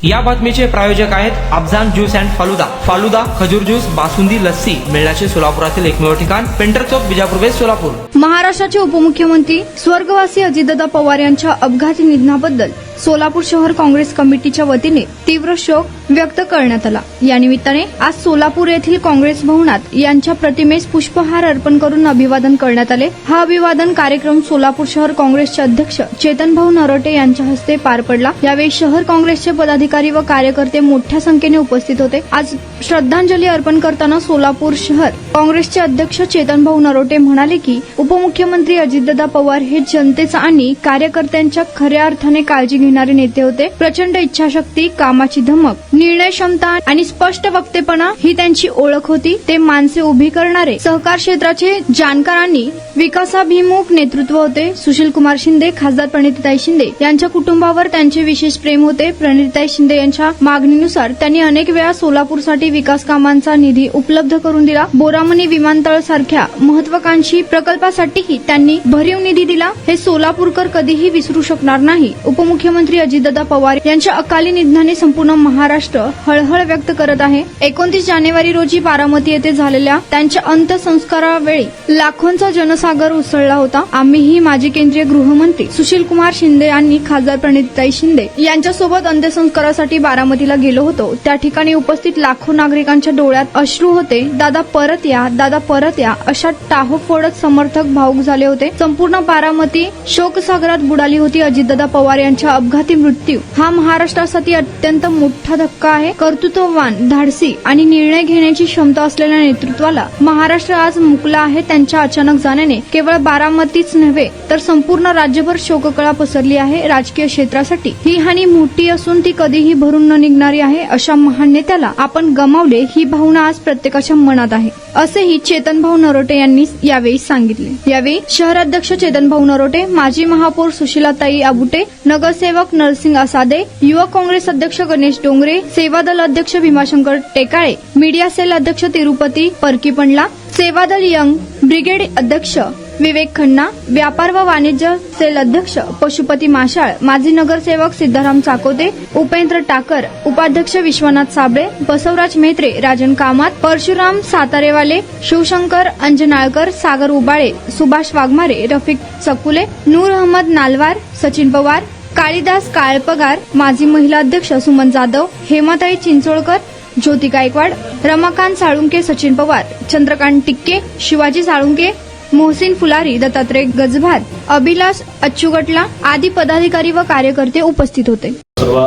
या बातमीचे प्रायोजक आहेत अफजान ज्यूस अँड फालुदा। फालुदा, खजूर ज्यूस, बासुंदी, लस्सी मिळण्याचे सोलापुरातील एकमेव ठिकाण पेंटर चौक, बिजापूर वेस्ट, सोलापूर। महाराष्ट्राचे उपमुख्यमंत्री स्वर्गवासी अजितदादा पवार यांच्या अपघाती निधनाबद्दल सोलापूर शहर काँग्रेस कमिटीच्या वतीने तीव्र शोक व्यक्त करण्यात आला। या निमित्ताने आज सोलापूर येथील काँग्रेस भवनात यांच्या प्रतिमेस पुष्पहार अर्पण करून अभिवादन करण्यात आले। हा अभिवादन कार्यक्रम सोलापूर शहर काँग्रेसचे अध्यक्ष चेतनभाऊ नरोटे यांच्या हस्ते पार पडला। यावेळी शहर काँग्रेसचे पदाधिकारी व कार्यकर्ते मोठ्या संख्येने उपस्थित होते। आज श्रद्धांजली अर्पण करताना सोलापूर शहर काँग्रेसचे अध्यक्ष चेतनभाऊ नरोटे म्हणाले की उपमुख्यमंत्री अजितदादा पवार हे जनतेचा आणि कार्यकर्त्यांच्या खऱ्या अर्थाने काळजी घेणारे नेते होते। प्रचंड इच्छाशक्ती, कामाची धमक, निर्णय क्षमता आणि स्पष्ट वक्तेपणा ही त्यांची ओळख होती। ते माणसे उभी करणारे सहकार क्षेत्राचे जाणकार आणि विकासाभिमुख नेतृत्व होते। सुशील कुमार शिंदे, खासदार प्रणितीताई शिंदे यांच्या कुटुंबावर त्यांचे विशेष प्रेम होते। प्रणितीताई शिंदे यांच्या मागणीनुसार त्यांनी अनेक वेळा सोलापूरसाठी विकास कामांचा निधी उपलब्ध करून दिला। बोरामणी विमानतळ सारख्या महत्वाकांक्षी प्रकल्पासाठीही त्यांनी भरीव निधी दिला। हे सोलापूरकर कधीही विसरू शकणार नाही। उपमुख्यमंत्री अजितदादा पवार यांच्या अकाली निधनाने संपूर्ण महाराष्ट्र हळहळ व्यक्त करत आहे। 29 जानेवारी रोजी बारामती येथे झालेल्या त्यांच्या अंत्यसंस्कारावेळी लाखोंचा जनसागर उसळला होता। आम्हीही माजी केंद्रीय गृहमंत्री सुशील कुमार शिंदे आणि खासदार प्रणितीताई शिंदे यांच्यासोबत अंत्यसंस्कारासाठी बारामतीला गेलो होतो। त्या ठिकाणी उपस्थित लाखो नागरिकांच्या डोळ्यात अश्रू होते। दादा परत या, दादा परत या अशा टाहो फोडत समर्थक भावुक झाले होते। संपूर्ण बारामती शोकसागरात बुडाली होती। अजितदादा पवार यांच्या अपघाती मृत्यू हा महाराष्ट्रासाठी अत्यंत मोठा धक्का आहे। कर्तृत्ववान, धाडसी आणि निर्णय घेण्याची क्षमता असलेल्या नेतृत्वाला महाराष्ट्र आज मुकला आहे। त्यांच्या अचानक जाण्याने केवळ बारामतीच नव्हे तर संपूर्ण राज्यभर शोककळा पसरली आहे। राजकीय क्षेत्रासाठी ही हानी मोठी असून ती कधीही भरून न निघणारी आहे। अशा महान नेत्याला आपण गमावले ही भावना आज प्रत्येकाच्या मनात आहे, असेही चेतनभाऊ नरोटे यांनी यावेळी सांगितले। यावेळी शहराध्यक्ष चेतनभाऊ नरोटे, माजी महापौर सुशीलाताई आबुटे, नगरसेवक नरसिंग असादे, युवक काँग्रेस अध्यक्ष गणेश डोंगरे, सेवादल अध्यक्ष भीमाशंकर टेकाळे, मीडिया सेल अध्यक्ष तिरुपती परकीपंडला, सेवादल यंग ब्रिगेड अध्यक्ष विवेक खन्ना, व्यापार व वाणिज्य सेल अध्यक्ष पशुपती माशाळ, माजी नगरसेवक सिद्धाराम चाकोते, उपेंद्र टाकर, उपाध्यक्ष विश्वनाथ साबळे, बसवराज मेत्रे, राजन कामत, परशुराम सातारेवाले, शिवशंकर अंजनाळकर, सागर उबाळे, सुभाष वाघमारे, रफिक चकुले, नूर अहमद नालवार, सचिन पवार, काळीदास काळपगार, माजी महिला अध्यक्ष सुमन जाधव, हेमाताई चिंचोळकर, ज्योती गायकवाड, रमाकांत साळुंके, सचिन पवार, चंद्रकांत टिक्के, शिवाजी साळुंके, मोहसिन फुलारी, दत्तात्रय गजभार, अभिलाष अच्चुगटला आदी पदाधिकारी व कार्यकर्ते उपस्थित होते। सर्व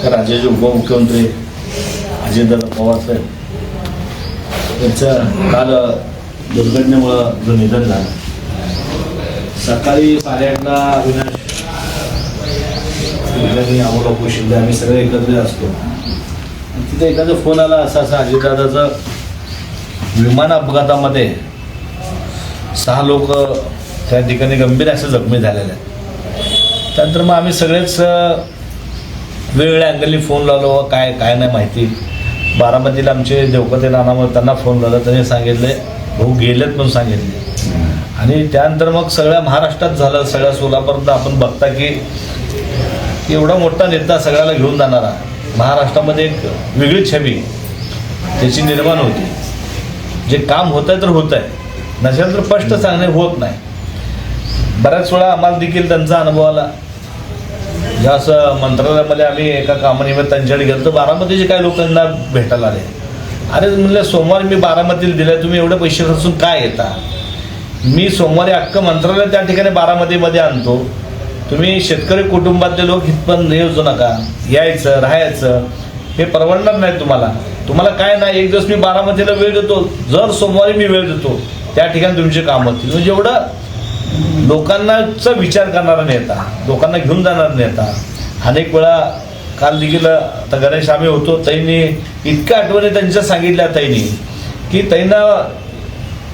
राज्याचे उपमुख्यमंत्री अजितदादा पवार साहेब यांचं काल दुर्घटनेमुळे जो निधन झालं, सकाळी 8:30ला अविनाश अमोल शिंदे आम्ही सगळे एकत्र असतो। तिथे एखादा फोन आला असा अजितदादाचं विमान अपघातामध्ये 6 लोक त्या ठिकाणी गंभीर असे जखमी झालेले आहेत। त्यानंतर मग आम्ही सगळेच वेगवेगळ्या अँगलनी फोन लावलो, काय नाही माहिती। बारामतीला आमचे देवकते नानामुळे त्यांना फोन लावला, त्यांनी सांगितले भाऊ गेलेत पण सांगितले। आणि त्यानंतर मग सगळ्या महाराष्ट्रात झालं, सगळ्या सोलापूरला आपण बघता की एवढा मोठा नेता सगळ्याला घेऊन जाणारा, महाराष्ट्रामध्ये एक वेगळी छबी त्याची निर्माण होती। जे काम होत आहे तर होत आहे, नसेल तर स्पष्ट सांगणे होत नाही। बऱ्याच वेळा आम्हाला देखील त्यांचा अनुभव आला। ज्या असं मंत्रालयामध्ये आम्ही एका कामानिमित्त त्यांच्याकडे गेलो तर बारामतीचे काही लोकांना भेटायला आले। अरे म्हणले सोमवारी मी बारामतीला दिले, तुम्ही एवढे पैसे खर्चून काय येता? मी सोमवारी अख्खं मंत्रालय त्या ठिकाणी बारामतीमध्ये आणतो, तुम्ही शेतकरी कुटुंबातले लोक इथपर्यंत येऊ नका, यायचं राहायचं हे परवडणार नाही तुम्हाला काय नाही। एक दिवस मी बारामतीला वेळ देतो, जर सोमवारी मी वेळ देतो त्या ठिकाणी तुमचे काम होतील। म्हणजे एवढं लोकांनाचा विचार करणारा नेता, लोकांना घेऊन जाणारा नेता। अनेक वेळा काल देखील आता गणेश आम्ही होतो, ताईंनी इतक्या आठवणी त्यांच्या सांगितल्या ताईंनी की ताईंना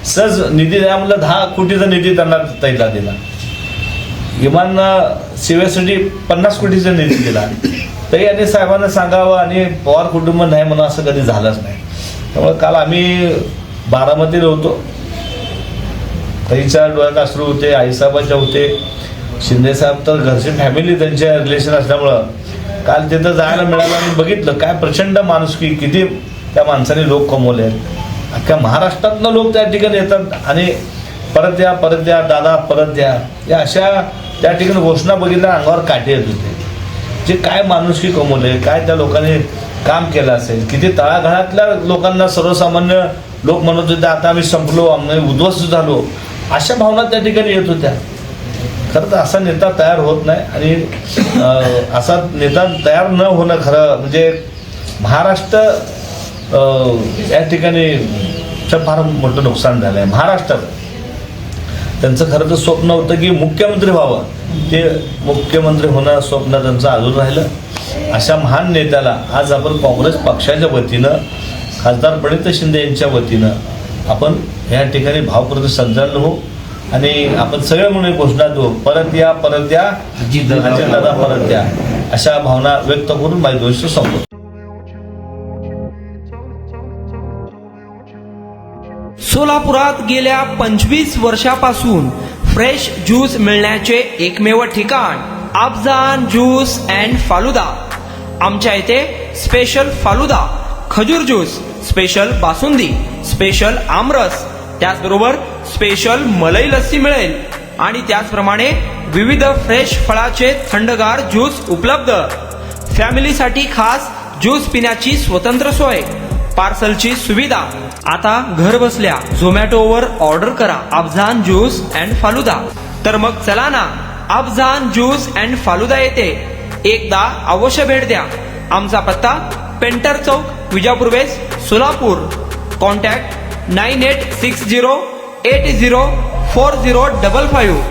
सहज निधी द्या म्हणलं, 10 कोटीचा निधी त्यांना ताईला दिला। विमान सेवेसाठी 50 कोटीचा निधी दिला। ताई आणि साहेबांना सांगावं आणि पवार कुटुंब नाही म्हणून असं कधी झालंच नाही। त्यामुळे काल आम्ही बारामतीला होतो, ताईच्या डोळ्यात अश्रू होते, आईसाहेबांच्या होते, शिंदे साहेब तर घरची फॅमिली त्यांच्या रिलेशन असल्यामुळं काल तिथं जायला मिळालं आणि बघितलं काय प्रचंड माणुसकी, किती त्या माणसाने लोक कमवले आहेत. अख्ख्या महाराष्ट्रातनं लोक त्या ठिकाणी येतात आणि परत या दादा परत द्या, या अशा त्या ठिकाणी घोषणा बघितल्या अंगावर काटे येत होते. जे काय माणुसकी कमवले, काय त्या लोकांनी काम केलं असेल, किती तळागाळातल्या लोकांना सर्वसामान्य लोक म्हणत होते आता आम्ही संपलो, आम्ही उद्ध्वस्त झालो, अशा भावना त्या ठिकाणी येत होत्या. खरं तर असा नेता तयार होत नाही आणि असा नेता तयार न होणं खरं म्हणजे महाराष्ट्र या ठिकाणी फार मोठं नुकसान झालं आहे. महाराष्ट्रात त्यांचं खरं तर स्वप्न होतं की मुख्यमंत्री व्हावं, ते मुख्यमंत्री होणं स्वप्न त्यांचं अजून राहिलं. अशा महान नेत्याला आज आपण काँग्रेस पक्षाच्या वतीनं, खासदार प्रणित शिंदे यांच्या वतीनं आपण या ठिकाणी भावपूर्ण संचालन होऊ आणि आपण सगळे म्हणून घोषणा देऊ, परत या अजितदादा परत द्या, अशा भावना व्यक्त करून माझी गोष्ट संपवतो. सोलापुरात गेल्या 25 वर्षापासून फ्रेश ज्यूस मिळण्याचे एकमेव ठिकाण अफजान ज्यूस अँड फालुदा. आमच्या इथे स्पेशल फालुदा, खजूर ज्यूस, स्पेशल बासुंदी, स्पेशल आमरस, त्याचबरोबर स्पेशल मलाई लस्सी मिळेल आणि त्याचप्रमाणे विविध फ्रेश फळाचे थंडगार ज्यूस उपलब्ध. फॅमिलीसाठी खास ज्यूस पिण्याची स्वतंत्र सोय, पार्सलची सुविधा. आता घर बसल्या झोमॅटोवर ऑर्डर करा अफजान ज्यूस अँड फालुदा. तर मग चला ना अफजान ज्यूस अँड फालुदा येथे एकदा अवश्य भेट द्या. आमचा पत्ता पेंटर चौक, विजापूर वेस्ट, सोलापूर. कॉन्टॅक्ट 9860804055.